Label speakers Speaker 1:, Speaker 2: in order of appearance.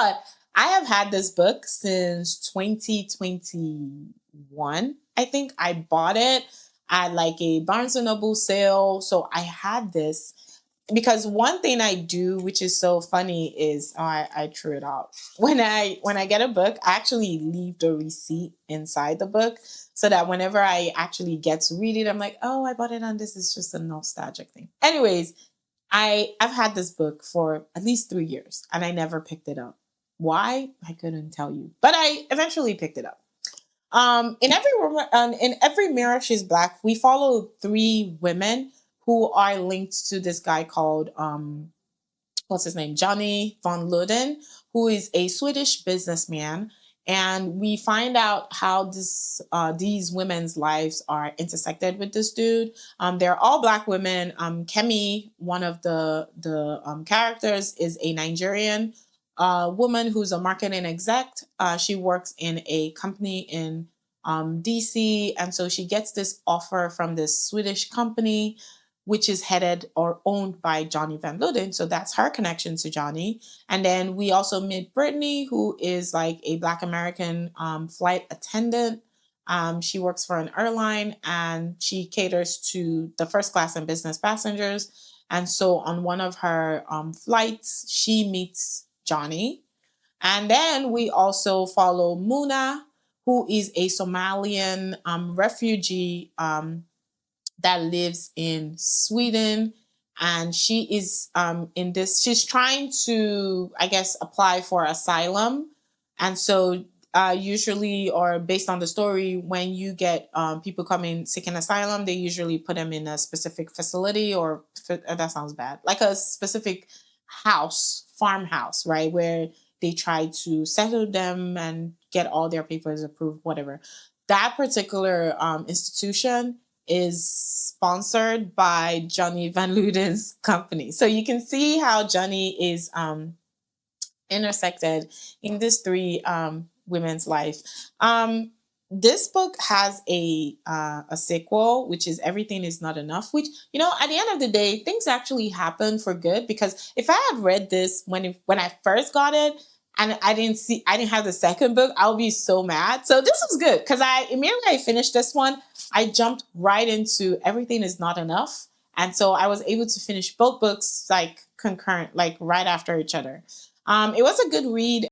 Speaker 1: But I have had this book since 2021. I think I bought it at like a Barnes and Noble sale. So I had this because one thing I do, which is so funny, is I threw it out. When I get a book, I actually leave the receipt inside the book so that whenever I actually get to read it, I'm like, oh, I bought it on this. It's just a nostalgic thing. Anyways, I've had this book for at least 3 years and I never picked it up. Why? I couldn't tell you, but I eventually picked it up. In every Mirror She's Black, we follow three women who are linked to this guy called what's his name, Johnny von Luden, who is a Swedish businessman. And we find out how these women's lives are intersected with this dude. They're all Black women. Kemi, one of the characters, is a Nigerian woman who's a marketing exec. She works in a company in DC, and so she gets this offer from this Swedish company, which is headed or owned by Johnny Van Luden. So that's her connection to Johnny. And then we also meet Brittany, who is like a Black American flight attendant. She works for an airline and she caters to the first class and business passengers. And so on one of her flights, she meets Johnny. And then we also follow Muna, who is a Somalian refugee that lives in Sweden. And she is she's trying to, I guess, apply for asylum. And so usually, or based on the story, when you get people coming seeking asylum, they usually put them in a specific facility, or that sounds bad, like a specific farmhouse, right? Where they try to settle them and get all their papers approved, whatever. That particular institution is sponsored by Johnny Van Luden's company. So you can see how Johnny is intersected in these three women's life. This book has a sequel, which is Everything Is Not Enough, which, at the end of the day, things actually happen for good, because if I had read this when I first got it, and I didn't have the second book, I would be so mad. So this was good, because immediately I finished this one, I jumped right into Everything Is Not Enough. And so I was able to finish both books like concurrent, like right after each other. It was a good read.